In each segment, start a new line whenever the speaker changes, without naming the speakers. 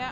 Yeah.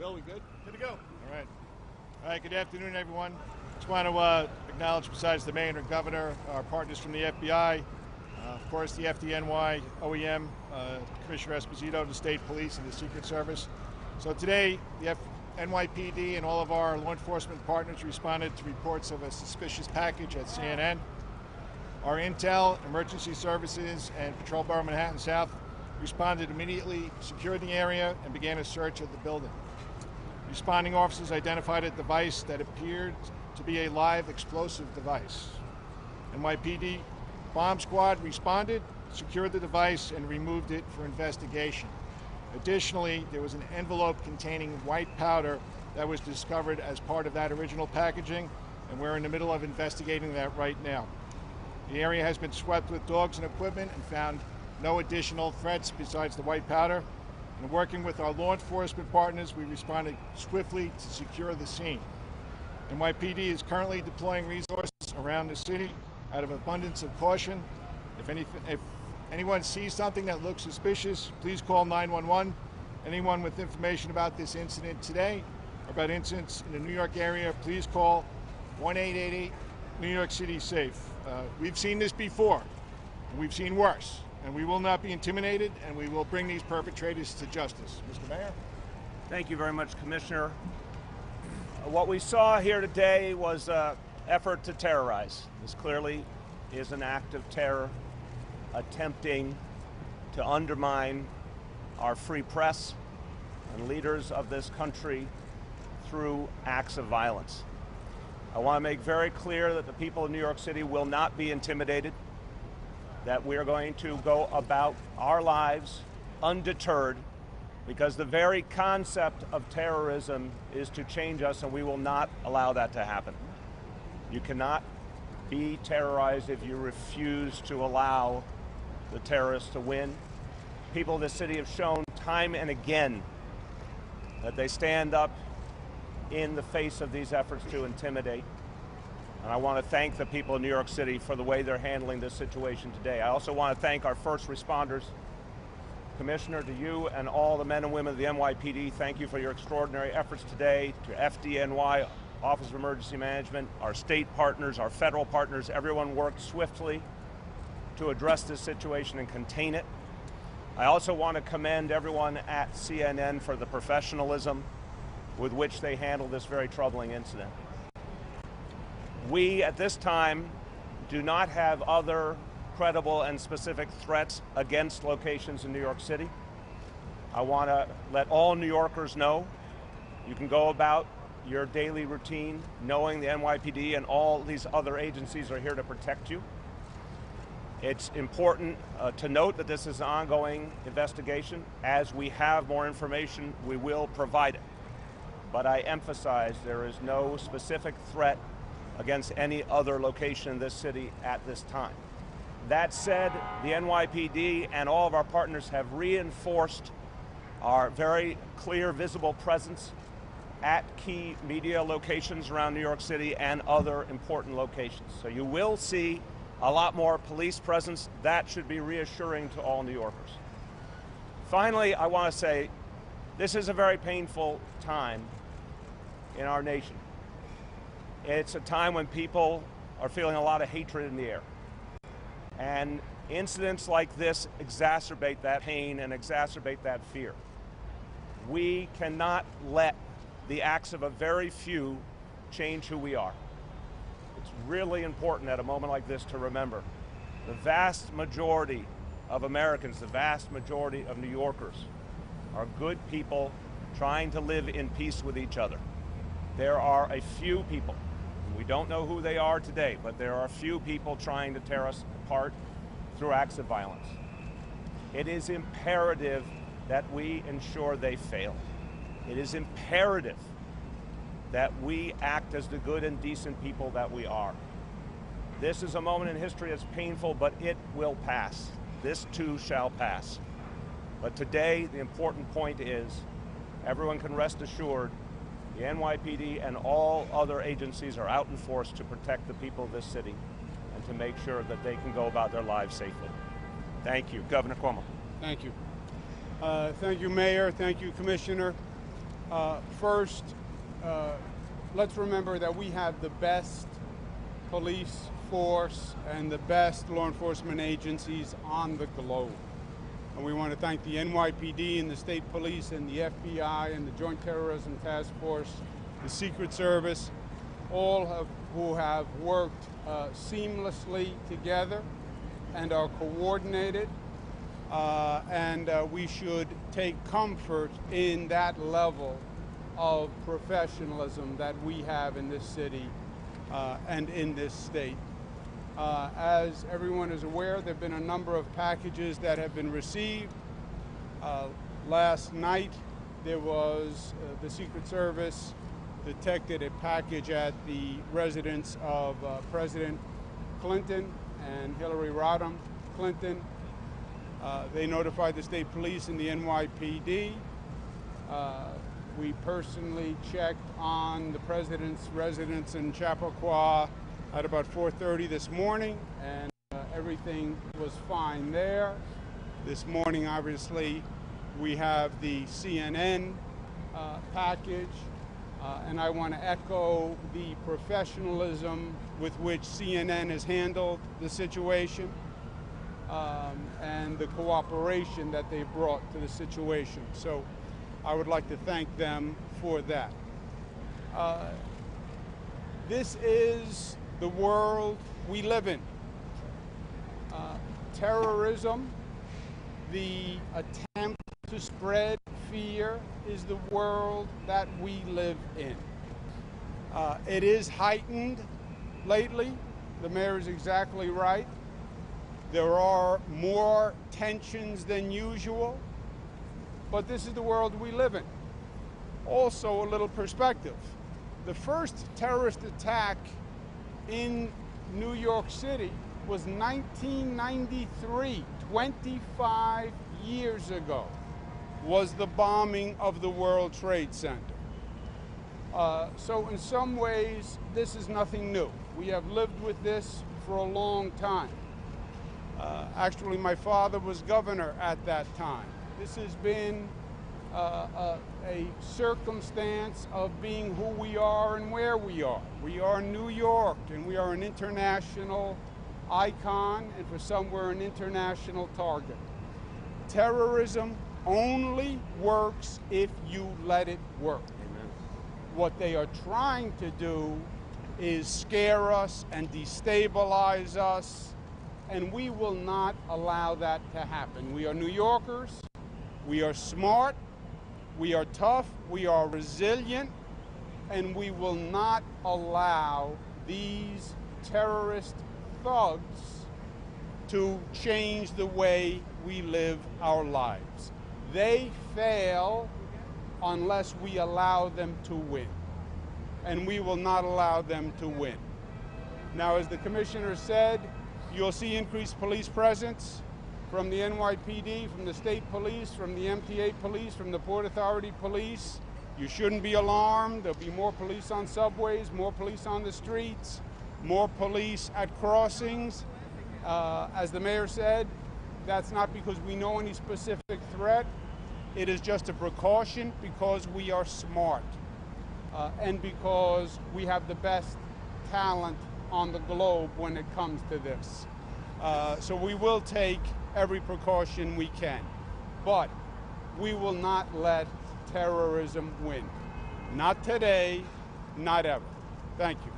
Bill, we good?
Good to go.
All right, good afternoon, everyone. Just want to acknowledge, besides the mayor and governor, our partners from the FBI, of course, the FDNY, OEM, Commissioner Esposito, the state police, and the Secret Service. So today, the NYPD and all of our law enforcement partners responded to reports of a suspicious package at CNN. Our intel, emergency services, and Patrol Bureau Manhattan South responded immediately, secured the area, and began a search of the building. Responding officers identified a device that appeared to be a live explosive device. NYPD bomb squad responded, secured the device, and removed it for investigation. Additionally, there was an envelope containing white powder that was discovered as part of that original packaging, and we're in the middle of investigating that right now. The area has been swept with dogs and equipment and found no additional threats besides the white powder. And working with our law enforcement partners, we responded swiftly to secure the scene. NYPD is currently deploying resources around the city out of abundance of caution. If anyone sees something that looks suspicious, please call 911. Anyone with information about this incident today or about incidents in the New York area, please call 1-888 New York City Safe. We've seen this before, and we've seen worse. And we will not be intimidated, and we will bring these perpetrators to justice. Mr. Mayor?
Thank you very much, Commissioner. What we saw here today was an effort to terrorize. This clearly is an act of terror, attempting to undermine our free press and leaders of this country through acts of violence. I want to make very clear that the people of New York City will not be intimidated, that we're going to go about our lives undeterred, because the very concept of terrorism is to change us, and we will not allow that to happen. You cannot be terrorized if you refuse to allow the terrorists to win. People of this city have shown time and again that they stand up in the face of these efforts to intimidate. And I want to thank the people of New York City for the way they're handling this situation today. I also want to thank our first responders. Commissioner, to you and all the men and women of the NYPD, thank you for your extraordinary efforts today. To FDNY, Office of Emergency Management, our state partners, our federal partners, everyone worked swiftly to address this situation and contain it. I also want to commend everyone at CNN for the professionalism with which they handled this very troubling incident. We, at this time, do not have other credible and specific threats against locations in New York City. I want to let all New Yorkers know you can go about your daily routine knowing the NYPD and all these other agencies are here to protect you. It's important to note that this is an ongoing investigation. As we have more information, we will provide it. But I emphasize there is no specific threat against any other location in this city at this time. That said, the NYPD and all of our partners have reinforced our very clear, visible presence at key media locations around New York City and other important locations. So you will see a lot more police presence. That should be reassuring to all New Yorkers. Finally, I want to say this is a very painful time in our nation. It's a time when people are feeling a lot of hatred in the air. And incidents like this exacerbate that pain and exacerbate that fear. We cannot let the acts of a very few change who we are. It's really important at a moment like this to remember the vast majority of Americans, the vast majority of New Yorkers are good people trying to live in peace with each other. There are a few people, we don't know who they are today, but there are a few people trying to tear us apart through acts of violence. It is imperative that we ensure they fail. It is imperative that we act as the good and decent people that we are. This is a moment in history that's painful, but it will pass. This too shall pass. But today, the important point is, everyone can rest assured the NYPD and all other agencies are out in force to protect the people of this city and to make sure that they can go about their lives safely. Thank you. Governor Cuomo.
Thank you. Thank you, Mayor. Thank you, Commissioner. First, let's remember that we have the best police force and the best law enforcement agencies on the globe. And we want to thank the NYPD and the state police and the FBI and the Joint Terrorism Task Force, the Secret Service, all who have worked seamlessly together and are coordinated. We should take comfort in that level of professionalism that we have in this city and in this state. As everyone is aware, there have been a number of packages that have been received. Last night, there was the Secret Service detected a package at the residence of President Clinton and Hillary Rodham Clinton. They notified the state police and the NYPD. We personally checked on the president's residence in Chappaqua at about 4:30 this morning, and everything was fine there. This morning, obviously, we have the CNN package, and I want to echo the professionalism with which CNN has handled the situation and the cooperation that they brought to the situation. So I would like to thank them for that. This is the world we live in. Terrorism, the attempt to spread fear, is the world that we live in. It is heightened lately. The mayor is exactly right. There are more tensions than usual, but this is the world we live in. Also, a little perspective. The first terrorist attack in New York City was 1993, 25 years ago, was the bombing of the World Trade Center. So in some ways, this is nothing new. We have lived with this for a long time. Actually, my father was governor at that time. This has been a circumstance of being who we are and where we are. We are New York, and we are an international icon, and for some, we're an international target. Terrorism only works if you let it work.
Amen.
What they are trying to do is scare us and destabilize us, and we will not allow that to happen. We are New Yorkers. We are smart. We are tough. We are resilient, and we will not allow these terrorist thugs to change the way we live our lives. They fail unless we allow them to win, and we will not allow them to win. Now, as the commissioner said, you'll see increased police presence from the NYPD, from the state police, from the MTA police, from the Port Authority police. You shouldn't be alarmed. There'll be more police on subways, more police on the streets, more police at crossings. As the mayor said, that's not because we know any specific threat. It is just a precaution because we are smart and because we have the best talent on the globe when it comes to this. So we will take every precaution we can, but we will not let terrorism win. Not today, not ever. Thank you.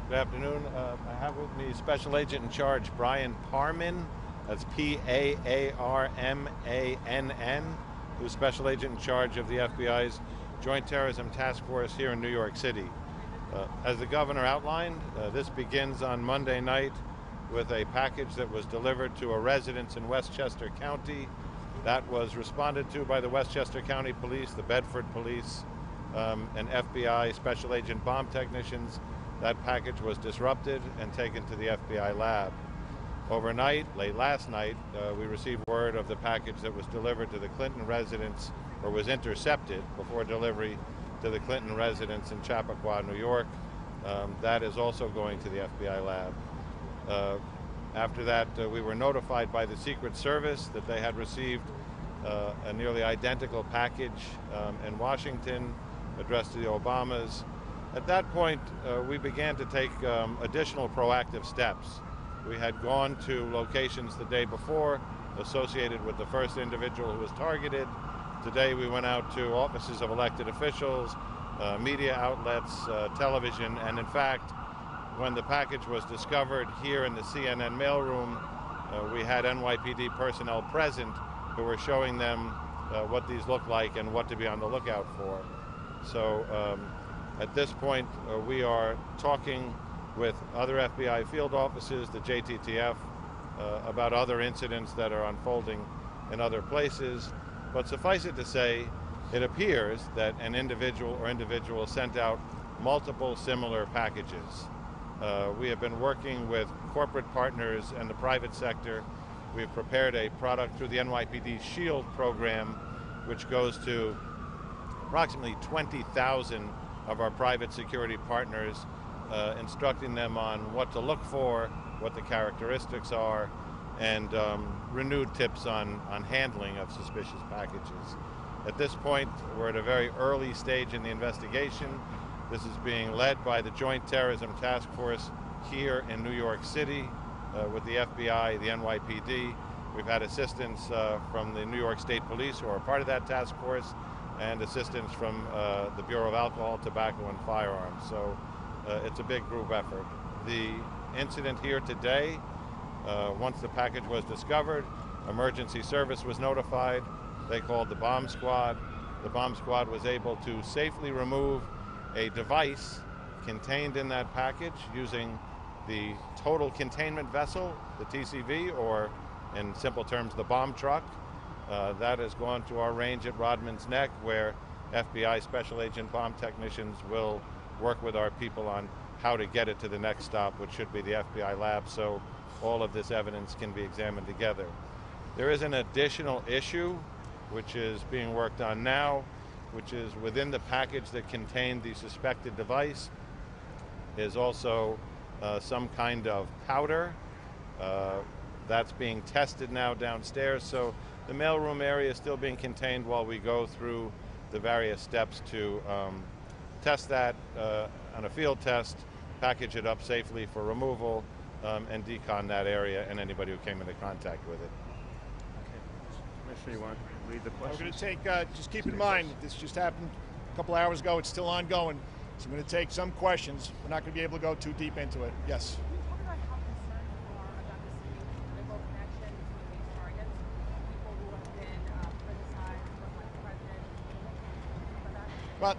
Good afternoon. I have with me Special Agent in Charge Brian Parman. That's P-A-A-R-M-A-N-N, who's Special Agent in charge of the FBI's Joint Terrorism Task Force here in New York City. As the governor outlined, this begins on Monday night with a package that was delivered to a residence in Westchester County. That was responded to by the Westchester County Police, the Bedford Police, and FBI Special Agent bomb technicians. That package was disrupted and taken to the FBI lab. Overnight, late last night, we received word of the package that was delivered to the Clinton residence, or was intercepted before delivery to the Clinton residence in Chappaqua, New York. That is also going to the FBI lab. After that, we were notified by the Secret Service that they had received a nearly identical package in Washington addressed to the Obamas. At that point, we began to take additional proactive steps. We had gone to locations the day before associated with the first individual who was targeted. Today we went out to offices of elected officials, media outlets, television, and in fact, when the package was discovered here in the CNN mailroom, we had NYPD personnel present who were showing them what these look like and what to be on the lookout for. So at this point, we are talking with other FBI field offices, the JTTF, about other incidents that are unfolding in other places. But suffice it to say, it appears that an individual or individuals sent out multiple similar packages. We have been working with corporate partners and the private sector. We've prepared a product through the NYPD SHIELD program, which goes to approximately 20,000 of our private security partners, instructing them on what to look for, what the characteristics are, and renewed tips on handling of suspicious packages. At this point, we're at a very early stage in the investigation. This is being led by the Joint Terrorism Task Force here in New York City with the FBI, the NYPD. We've had assistance from the New York State Police, who are part of that task force, and assistance from the Bureau of Alcohol, Tobacco, and Firearms. So it's a big group effort. The incident here today, once the package was discovered, emergency service was notified. They called the bomb squad. The bomb squad was able to safely remove a device contained in that package using the total containment vessel, the TCV, or in simple terms, the bomb truck. That has gone to our range at Rodman's Neck, where FBI Special Agent bomb technicians will work with our people on how to get it to the next stop, which should be the FBI lab, so all of this evidence can be examined together. There is an additional issue which is being worked on now, which is within the package that contained the suspected device, is also some kind of powder. That's being tested now downstairs. So the mailroom area is still being contained while we go through the various steps to test that on a field test, package it up safely for removal, and decon that area and anybody who came into contact with it.
Commissioner, you want to lead the
We're
question?
going to take, just keep in mind, this just happened a couple hours ago. It's still ongoing. So I'm going to take some questions. We're not going to be able to go too deep into it. Yes.
Can you talk about how concerned you are about this political connection between these targets, people who have been criticized by the president?
Well,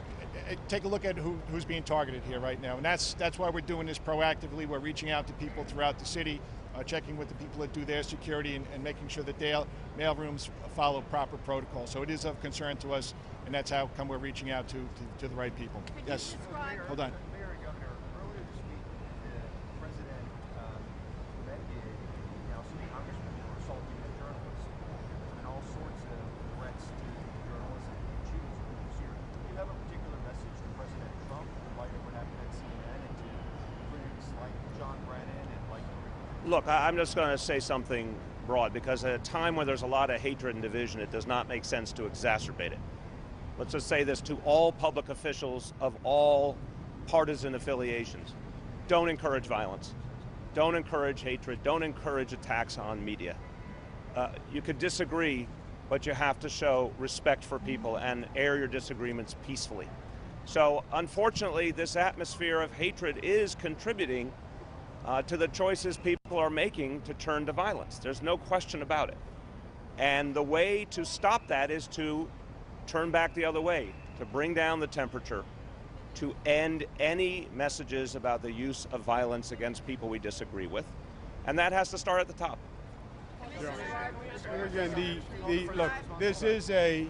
take a look at who's being targeted here right now, and that's why we're doing this proactively. We're reaching out to people throughout the city, checking with the people that do their security, and making sure that their mailrooms follow proper protocol. So it is of concern to us, and that's how come we're reaching out to the right people. Yes. Hold on.
Mayor and Governor, earlier this week, the president investigated now some congressmen for assaulting a journalist and all sorts of threats to journalists and choose this year. Do you have a particular message to President Trump in light of what happened at CNN and to critics like John Brennan and like
Look, I'm just going to say something broad, because at a time where there's a lot of hatred and division, it does not make sense to exacerbate it. Let's just say this to all public officials of all partisan affiliations. Don't encourage violence. Don't encourage hatred. Don't encourage attacks on media. You could disagree, but you have to show respect for people and air your disagreements peacefully. So unfortunately, this atmosphere of hatred is contributing to the choices people are making to turn to violence. There's no question about it. And the way to stop that is to turn back the other way, to bring down the temperature, to end any messages about the use of violence against people we disagree with. And that has to start at the top.
Again, look, this is a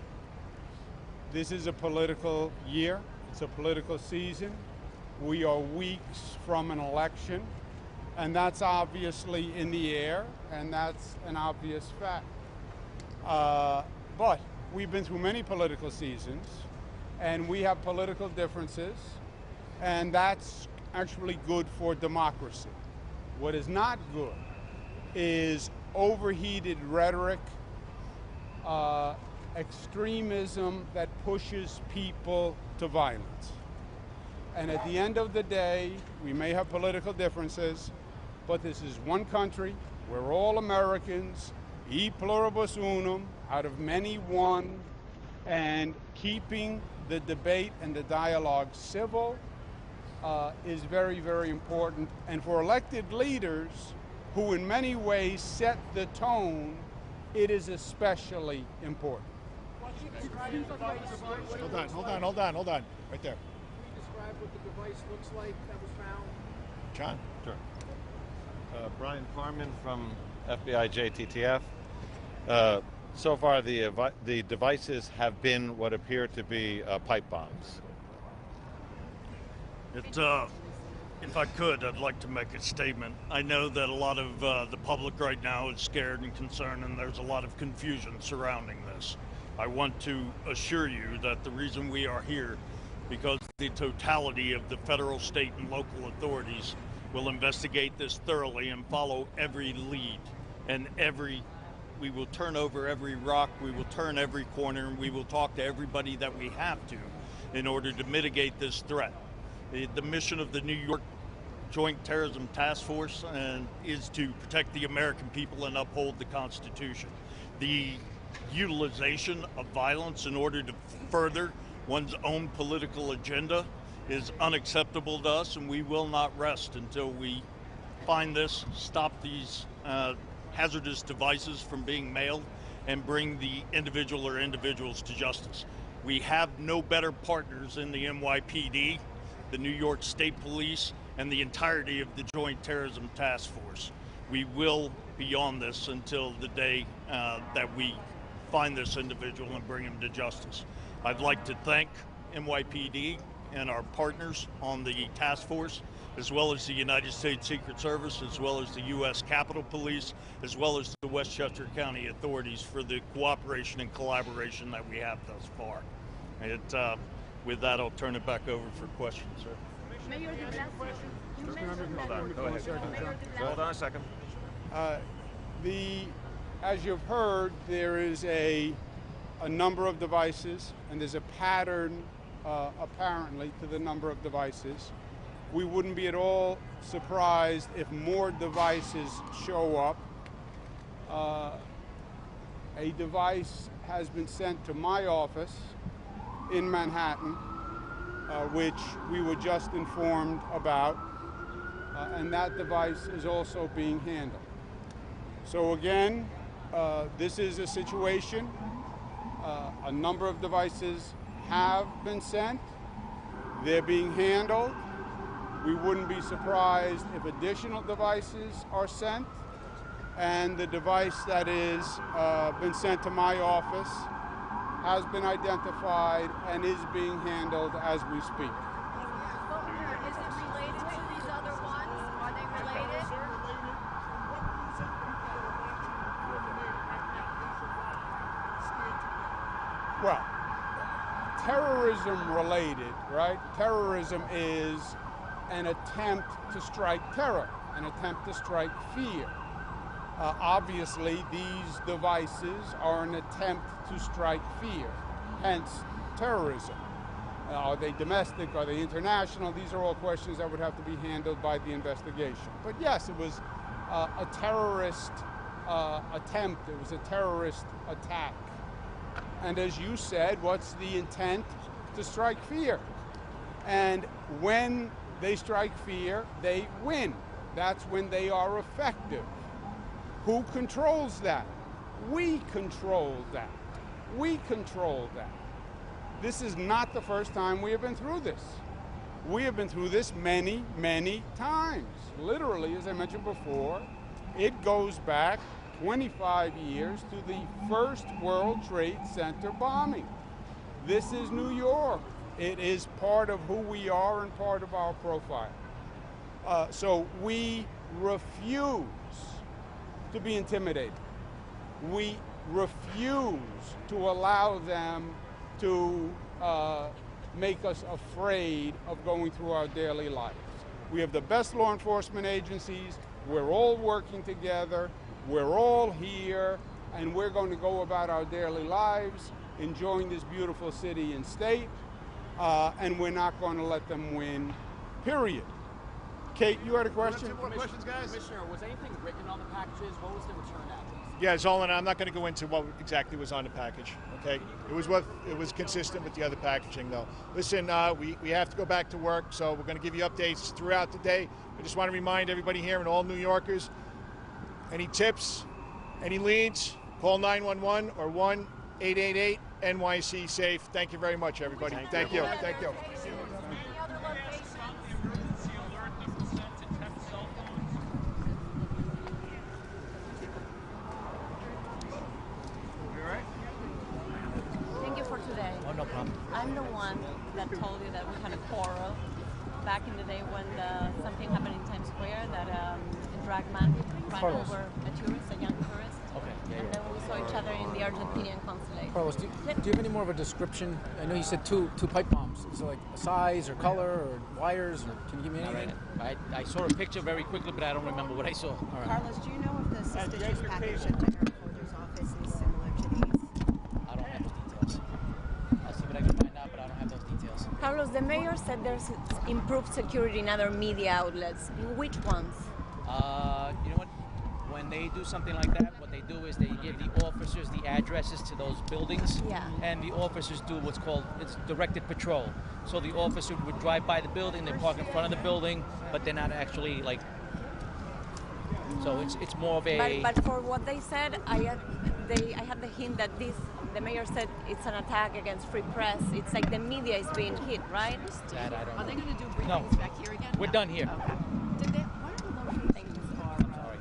political year. It's a political season. We are weeks from an election, and that's obviously in the air, and that's an obvious fact. But we've been through many political seasons, and we have political differences, and that's actually good for democracy. What is not good is overheated rhetoric, extremism that pushes people to violence. And at the end of the day, we may have political differences, but this is one country. We're all Americans, e pluribus unum, out of many one, and keeping the debate and the dialogue civil is very, very important. And for elected leaders who in many ways set the tone, it is especially important.
Hold on. Right there.
Can you describe what the device looks like that was found?
John?
Sure. Brian Carmen from FBI JTTF. So far, the devices have been what appear to be pipe bombs.
If I could, I'd like to make a statement. I know that a lot of the public right now is scared and concerned, and there's a lot of confusion surrounding this. I want to assure you that the reason we are here, because the totality of the federal, state, and local authorities will investigate this thoroughly and follow every lead, and we will turn over every rock, we will turn every corner, and we will talk to everybody that we have to in order to mitigate this threat. The mission of the New York Joint Terrorism Task Force is to protect the American people and uphold the Constitution. The utilization of violence in order to further one's own political agenda is unacceptable to us, and we will not rest until we find this, stop these hazardous devices from being mailed, and bring the individual or individuals to justice. We have no better partners in the NYPD, the New York State Police, and the entirety of the Joint Terrorism Task Force. We will be on this until the day that we find this individual and bring him to justice. I'd like to thank NYPD and our partners on the task force, as well as the United States Secret Service, as well as the U.S. Capitol Police, as well as the the Westchester County authorities for the cooperation and collaboration that we have thus far. And with that, I'll turn it back over for questions, sir.
Mayor, the last question, you mentioned that.
Go ahead. Hold on a second.
As you've heard, there is a number of devices, and there's a pattern apparently to the number of devices. We wouldn't be at all surprised if more devices show up. A device has been sent to my office in Manhattan, which we were just informed about, and that device is also being handled. So again, this is a situation. A number of devices have been sent. They're being handled. We wouldn't be surprised if additional devices are sent. And the device that is been sent to my office has been identified and is being handled as we speak.
Governor, is it related to these other ones? Are they related?
Well, terrorism related, right? Terrorism is an attempt to strike terror, an attempt to strike fear. Obviously, these devices are an attempt to strike fear, hence terrorism. Are they domestic? Are they international? These are all questions that would have to be handled by the investigation. But yes, it was a terrorist attempt. It was a terrorist attack. And as you said, what's the intent? To strike fear. And when they strike fear, they win. That's when they are effective. Who controls that? We control that. We control that. This is not the first time we have been through this. We have been through this many, many times. Literally, as I mentioned before, it goes back 25 years to the first World Trade Center bombing. This is New York. It is part of who we are and part of our profile. So we refuse to be intimidated. We refuse to allow them to make us afraid of going through our daily lives. We have the best law enforcement agencies. We're all working together. We're all here, and we're going to go about our daily lives, enjoying this beautiful city and state, and we're not going to let them win, period. Kate, you had a question?
More questions, guys?
Commissioner, was anything written on the packages? What was the return address?
Yeah, Zolan, I'm not going to go into what exactly was on the package, okay? It was consistent with the other packaging, though. Listen, we have to go back to work, so we're going to give you updates throughout the day. I just want to remind everybody here and all New Yorkers, any tips, any leads, call 911 or 1-888-NYC-SAFE. Thank you very much, everybody. Thank you. Thank you.
Any other locations?
Thank you for today.
Oh, no problem.
I'm the one that told you that we had a quarrel back in the day when something happened in Times Square that a drag man ran
Carlos.
over a tourist, a young tourist.
Okay, yeah,
And then we saw each other in the Argentinian consulate.
Carlos, do you have any more of a description? I know you said two pipe bombs. Is it like a size or color or wires? Or can you give me anything?
I saw a picture very quickly, but I don't remember what I saw.
All right.
Carlos, do you know if the suspicious package sent to Eric Holder's office is similar to these?
I don't have those details. I'll see what I can find out, but I don't have those details.
Carlos, the mayor said there's improved security in other media outlets. In which ones?
You know what? When they do something like that, what they do is they give the officers the addresses to those buildings.
Yeah.
And the officers do what's called, it's directed patrol. So the officer would drive by the building, they park in front of the building, but they're not actually like, so it's more of a...
But for what they said, I had the hint that the mayor said it's an attack against free press. It's like the media is being hit, right?
That I don't
Are they
know.
going to do briefings
No.
back here again?
We're done here.
Okay. What are the locations for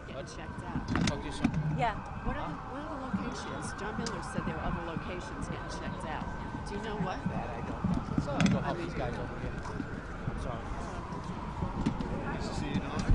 getting checked out?
I'll talk to you soon.
Yeah.
What are the locations? John Miller said there are other locations getting checked out. Do you know what?
That I don't know. So I'll go help these guys over here. I'm sorry.
Nice to see you, Don.